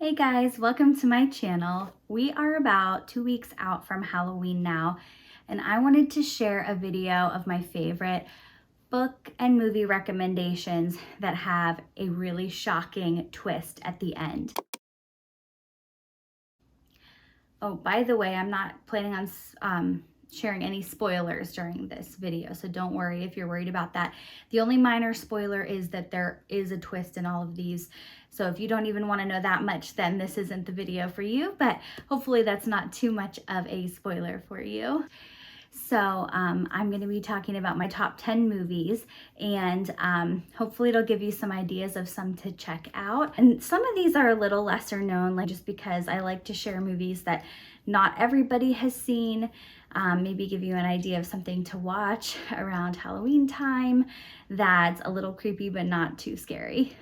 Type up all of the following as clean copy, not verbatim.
Hey guys, welcome to my channel. We are about 2 weeks out from Halloween now, and I wanted to share a video of my favorite book and movie recommendations that have a really shocking twist at the end. Oh, by the way, I'm not planning on sharing any spoilers during this video, so don't worry if you're worried about that. The only minor spoiler is that there is a twist in all of these. So if you don't even want to know that much, then this isn't the video for you, but hopefully that's not too much of a spoiler for you. So I'm going to be talking about my top 10 movies, and hopefully it'll give you some ideas of some to check out. And some of these are a little lesser known, like just because I like to share movies that not everybody has seen. Maybe give you an idea of something to watch around Halloween time that's a little creepy but not too scary.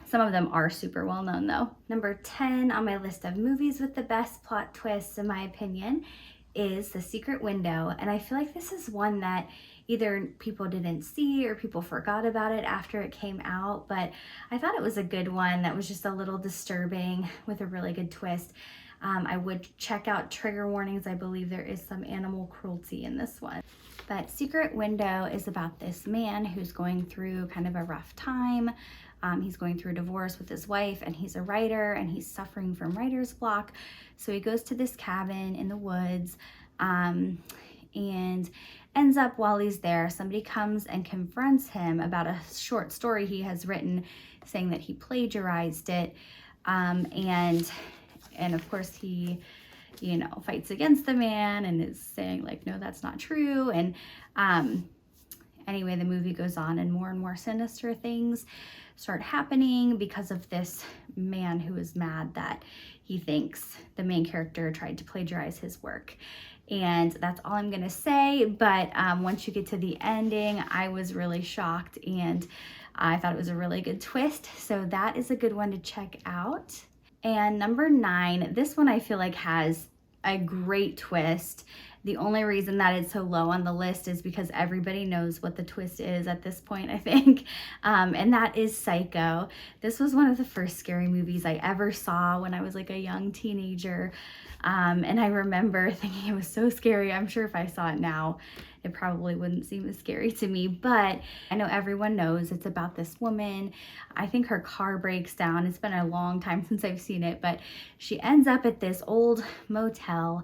Some of them are super well known though. Number 10 on my list of movies with the best plot twists, in my opinion, is The Secret Window. And I feel like this is one that either people didn't see or people forgot about it after it came out, but I thought it was a good one that was just a little disturbing with a really good twist. I would check out trigger warnings. I believe there is some animal cruelty in this one. But Secret Window is about this man who's going through kind of a rough time. He's going through a divorce with his wife, and he's a writer, and he's suffering from writer's block. So he goes to this cabin in the woods, and ends up while he's there, somebody comes and confronts him about a short story he has written, saying that he plagiarized it. And of course he, fights against the man and is saying like, no, that's not true. And anyway, the movie goes on and more sinister things start happening because of this man who is mad that he thinks the main character tried to plagiarize his work. And that's all I'm gonna say, but once you get to the ending, I was really shocked and I thought it was a really good twist. So that is a good one to check out. And number 9, this one I feel like has a great twist. The only reason that it's so low on the list is because everybody knows what the twist is at this point, I think. And that is Psycho. This was one of the first scary movies I ever saw when I was like a young teenager. And I remember thinking it was so scary. I'm sure if I saw it now, it probably wouldn't seem as scary to me, but I know everyone knows it's about this woman. I think her car breaks down. It's been a long time since I've seen it, but she ends up at this old motel,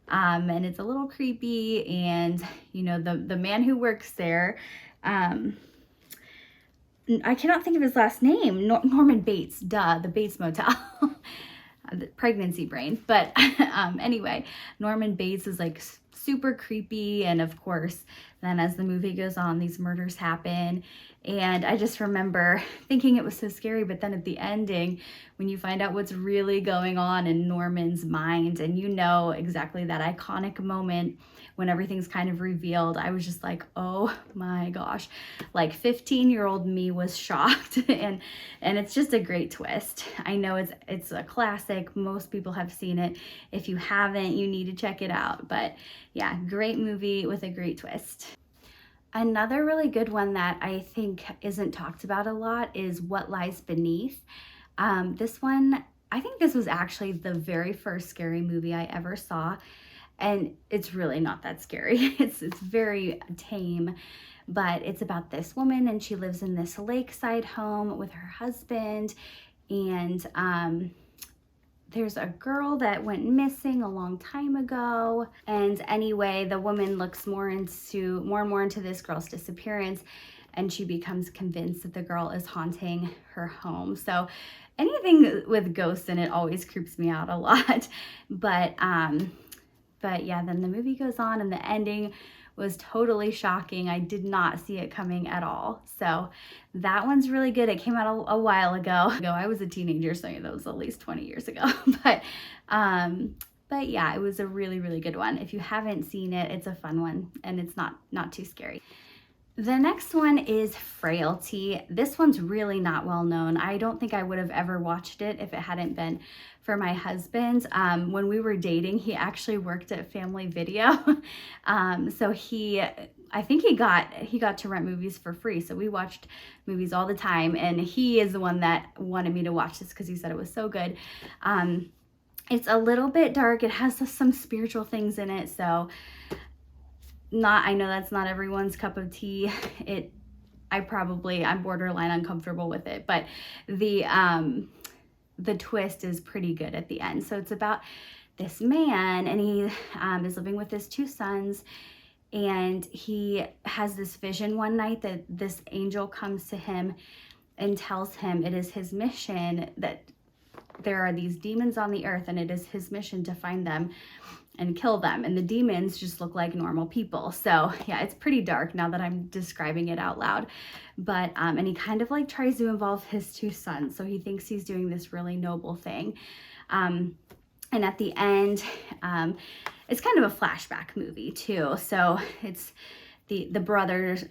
and it's a little creepy. And the man who works there, I cannot think of his last name. Norman Bates, the Bates Motel. The pregnancy brain. But anyway, Norman Bates is like super creepy, and of course then as the movie goes on, these murders happen. And I just remember thinking it was so scary, but then at the ending, when you find out what's really going on in Norman's mind, and exactly that iconic moment when everything's kind of revealed, I was just like, oh my gosh, like 15-year-old me was shocked. and it's just a great twist. I know it's a classic. Most people have seen it. If you haven't, you need to check it out. But yeah, great movie with a great twist. Another really good one that I think isn't talked about a lot is What Lies Beneath. This one, I think this was actually the very first scary movie I ever saw, and it's really not that scary. It's very tame, but it's about this woman, and she lives in this lakeside home with her husband, and there's a girl that went missing a long time ago. And anyway, the woman looks more and more into this girl's disappearance, and she becomes convinced that the girl is haunting her home. So anything with ghosts in it always creeps me out a lot. But yeah, then the movie goes on, and the ending was totally shocking. I did not see it coming at all. So that one's really good. It came out a while ago. I was a teenager, so that was at least 20 years ago. But yeah, it was a really, really good one. If you haven't seen it, it's a fun one, and it's not too scary. The next one is Frailty. This one's really not well known. I don't think I would have ever watched it if it hadn't been for my husband. When we were dating, he actually worked at Family Video. So he I think he got to rent movies for free. So we watched movies all the time, and he is the one that wanted me to watch this because he said it was so good. It's a little bit dark. It has some spiritual things in it. So I know that's not everyone's cup of tea. I'm borderline uncomfortable with it, but the twist is pretty good at the end. So it's about this man, and he is living with his two sons, and he has this vision one night that this angel comes to him and tells him it is his mission, that there are these demons on the earth, and it is his mission to find them and kill them. And the demons just look like normal people. So yeah, it's pretty dark now that I'm describing it out loud. But and he kind of like tries to involve his two sons. So he thinks he's doing this really noble thing. And at the end, it's kind of a flashback movie too. So it's the brothers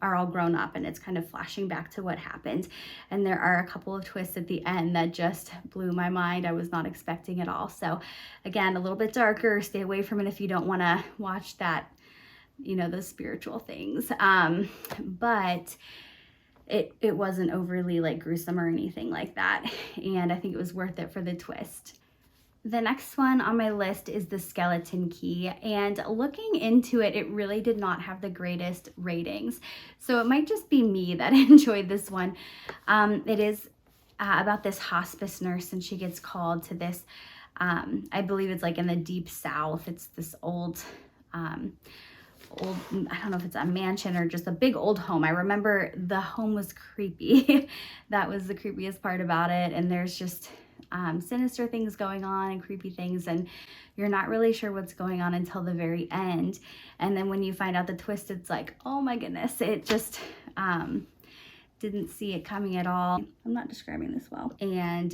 are all grown up, and it's kind of flashing back to what happened. And there are a couple of twists at the end that just blew my mind. I was not expecting it all. So again, a little bit darker. Stay away from it if you don't want to watch that, those spiritual things. But it wasn't overly like gruesome or anything like that. And I think it was worth it for the twist. The next one on my list is The Skeleton Key, and looking into it, it really did not have the greatest ratings. So it might just be me that enjoyed this one. It is about this hospice nurse, and she gets called to this, I believe it's like in the deep south. It's this old, I don't know if it's a mansion or just a big old home. I remember the home was creepy. That was the creepiest part about it. And there's just sinister things going on and creepy things, and you're not really sure what's going on until the very end. And then when you find out the twist, it's like, oh my goodness, it just didn't see it coming at all. I'm not describing this well. And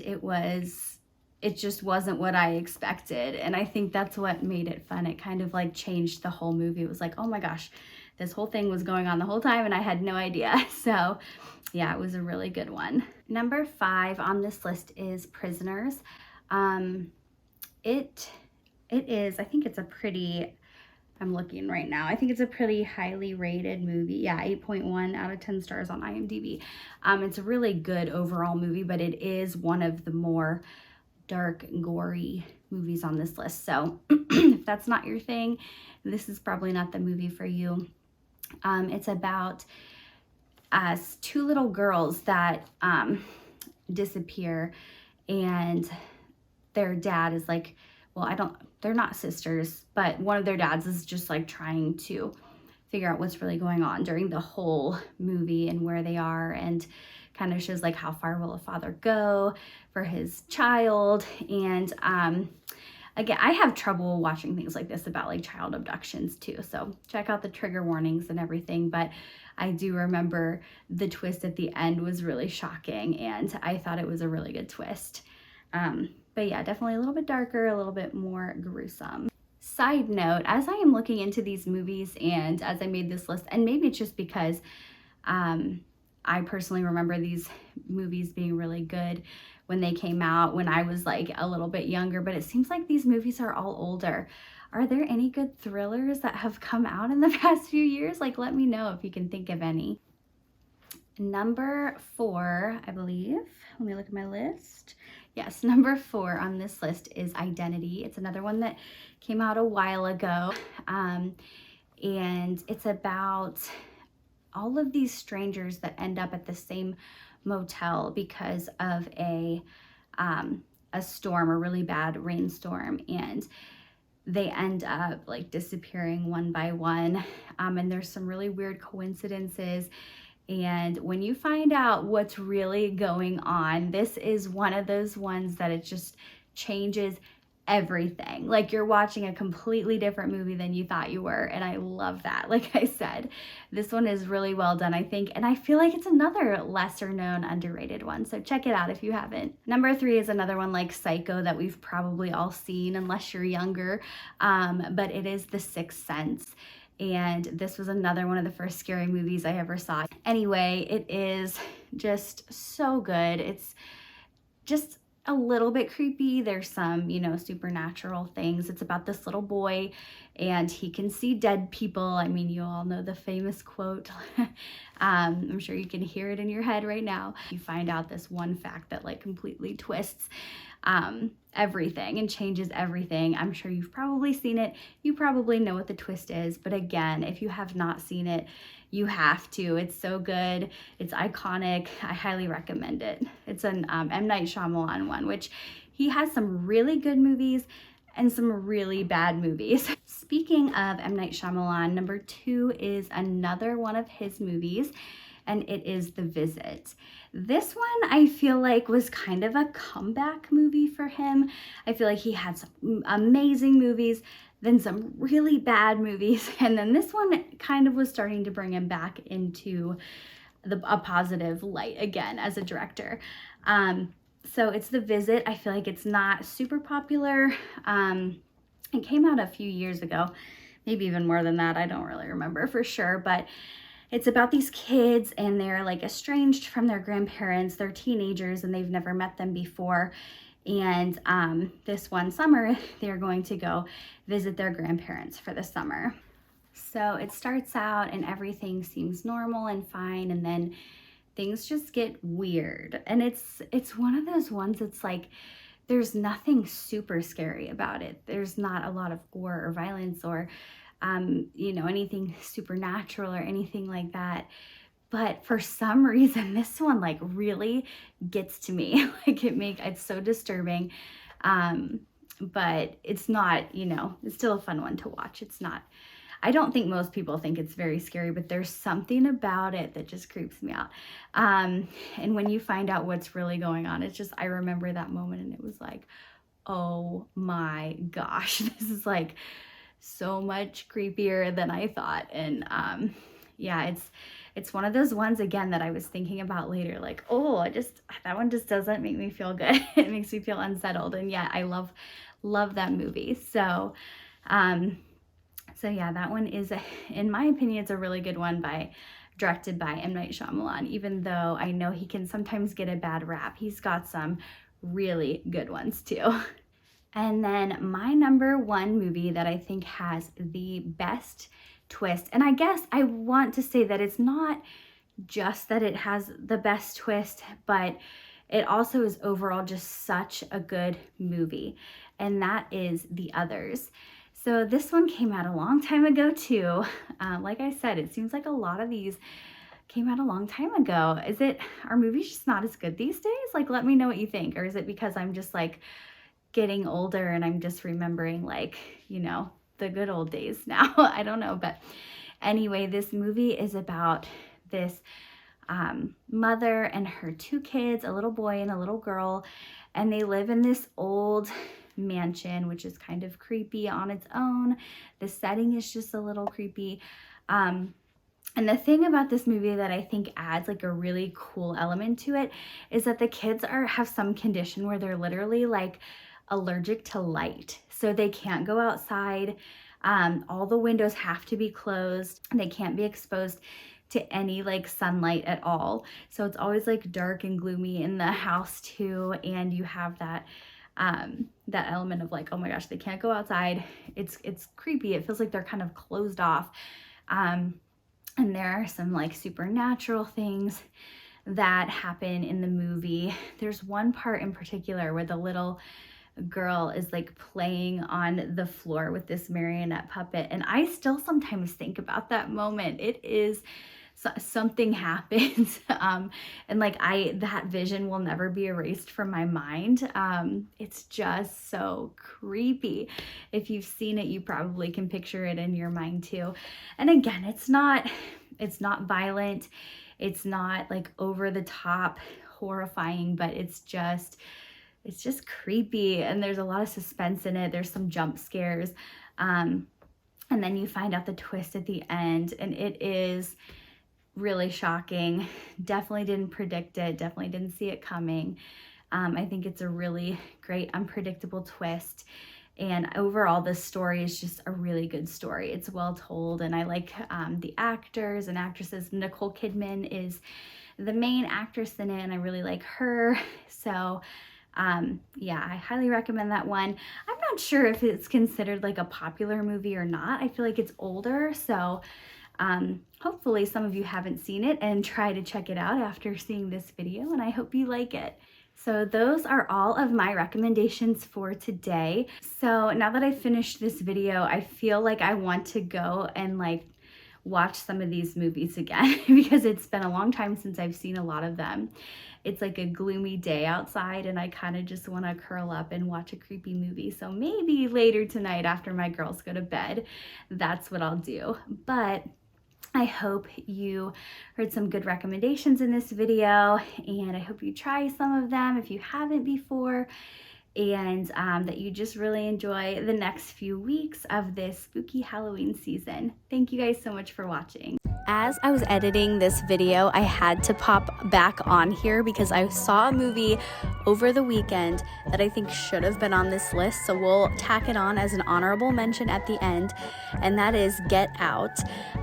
it just wasn't what I expected. And I think that's what made it fun. It kind of like changed the whole movie. It was like, oh my gosh, this whole thing was going on the whole time and I had no idea. So yeah, it was a really good one. Number 5 on this list is Prisoners. It is, I think it's a pretty, I'm looking right now, I think it's a pretty highly rated movie. Yeah, 8.1 out of 10 stars on IMDb. It's a really good overall movie, but it is one of the more dark, gory movies on this list. So if that's not your thing, this is probably not the movie for you. It's about two little girls that disappear, and their dad is like, well, they're not sisters, but one of their dads is just like trying to figure out what's really going on during the whole movie and where they are, and kind of shows like how far will a father go for his child. And again, I have trouble watching things like this about like child abductions too, so check out the trigger warnings and everything. But I do remember the twist at the end was really shocking, and I thought it was a really good twist. But yeah, definitely a little bit darker, a little bit more gruesome. Side note, as I am looking into these movies and as I made this list, and maybe it's just because I personally remember these movies being really good when they came out when I was like a little bit younger, but it seems like these movies are all older. Are there any good thrillers that have come out in the past few years? Like, let me know if you can think of any. Number 4, I believe, let me look at my list. Yes, number 4 on this list is Identity. It's another one that came out a while ago. And it's about all of these strangers that end up at the same motel because of a storm, a really bad rainstorm, and they end up like disappearing one by one. And there's some really weird coincidences. And when you find out what's really going on, this is one of those ones that it just changes everything. Like you're watching a completely different movie than you thought you were. And I love that. Like I said, this one is really well done, I think. And I feel like it's another lesser known, underrated one. So check it out if you haven't. Number 3 is another one like Psycho that we've probably all seen unless you're younger. But it is The Sixth Sense. And this was another one of the first scary movies I ever saw. Anyway, it is just so good. It's just a little bit creepy. There's some, you know, supernatural things. It's about this little boy and he can see dead people. I mean, you all know the famous quote. I'm sure you can hear it in your head right now. You find out this one fact that like completely twists everything and changes everything. I'm sure you've probably seen it. You probably know what the twist is. But again, if you have not seen it, you have to. It's so good. It's iconic. I highly recommend it. It's an M. Night Shyamalan one, which he has some really good movies and some really bad movies. Speaking of M. Night Shyamalan, number 2 is another one of his movies, and it is The Visit. This one I feel like was kind of a comeback movie for him. I feel like he had some amazing movies, then some really bad movies, and then this one kind of was starting to bring him back into a positive light again as a director. So it's The Visit. I feel like it's not super popular. It came out a few years ago, maybe even more than that. I don't really remember for sure, but it's about these kids and they're like estranged from their grandparents. They're teenagers and they've never met them before. And this one summer, they're going to go visit their grandparents for the summer. So it starts out and everything seems normal and fine, and then things just get weird. And it's one of those ones that's like, there's nothing super scary about it. There's not a lot of gore or violence or you know, anything supernatural or anything like that. But for some reason, this one like really gets to me. Like it's so disturbing. But it's not, you know, it's still a fun one to watch. It's not, I don't think most people think it's very scary, but there's something about it that just creeps me out. And when you find out what's really going on, it's just, I remember that moment and it was like, oh my gosh, this is like so much creepier than I thought. And yeah, it's one of those ones again that I was thinking about later, like, oh, that one just doesn't make me feel good. It makes me feel unsettled. And yeah, I love that movie. So yeah, that one is, in my opinion, it's a really good one directed by M. Night Shyamalan, even though I know he can sometimes get a bad rap. He's got some really good ones too. And then my number 1 movie that I think has the best twist, and I guess I want to say that it's not just that it has the best twist, but it also is overall just such a good movie, and that is The Others. So this one came out a long time ago too. Like I said, it seems like a lot of these came out a long time ago. Are movies just not as good these days? Like, let me know what you think. Or is it because I'm just like getting older and I'm just remembering, like, you know, the good old days now? I don't know. But anyway, this movie is about this mother and her 2 kids, a little boy and a little girl, and they live in this old mansion, which is kind of creepy on its own. The setting is just a little creepy. And the thing about this movie that I think adds like a really cool element to it is that the kids have some condition where they're literally like allergic to light. So they can't go outside. All the windows have to be closed. They can't be exposed to any like sunlight at all. So it's always like dark and gloomy in the house too. And you have that element of like, oh my gosh, they can't go outside. It's creepy. It feels like they're kind of closed off. And there are some like supernatural things that happen in the movie. There's one part in particular where the little girl is like playing on the floor with this marionette puppet, and I still sometimes think about that moment. It is something happens, and like that vision will never be erased from my mind. It's just so creepy. If you've seen it, you probably can picture it in your mind too. And again, it's not violent, it's not like over the top horrifying, but it's just creepy, and there's a lot of suspense in it. There's some jump scares, and then you find out the twist at the end, and it is really shocking. Definitely didn't predict it, definitely didn't see it coming. I think it's a really great unpredictable twist, and overall this story is just a really good story. It's well told, and I like the actors and actresses. Nicole Kidman is the main actress in it, and I really like her. So Yeah, I highly recommend that one. I'm not sure if it's considered like a popular movie or not. I feel like it's older, so hopefully some of you haven't seen it and try to check it out after seeing this video, and I hope you like it. So those are all of my recommendations for today. So now that I finished this video, I feel like I want to go and like watch some of these movies again because it's been a long time since I've seen a lot of them. It's like a gloomy day outside and I kind of just want to curl up and watch a creepy movie. So maybe later tonight after my girls go to bed, that's what I'll do. But I hope you heard some good recommendations in this video, and I hope you try some of them if you haven't before, and that you just really enjoy the next few weeks of this spooky Halloween season. Thank you guys so much for watching. As I was editing this video, I had to pop back on here because I saw a movie over the weekend that I think should have been on this list, so we'll tack it on as an honorable mention at the end, and that is Get Out.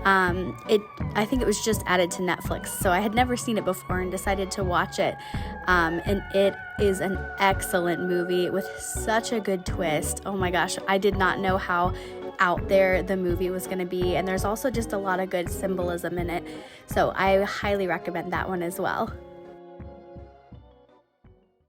I think it was just added to Netflix, so I had never seen it before and decided to watch it, and it is an excellent movie with such a good twist. Oh my gosh, I did not know how out there the movie was going to be, and there's also just a lot of good symbolism in it, so I highly recommend that one as well.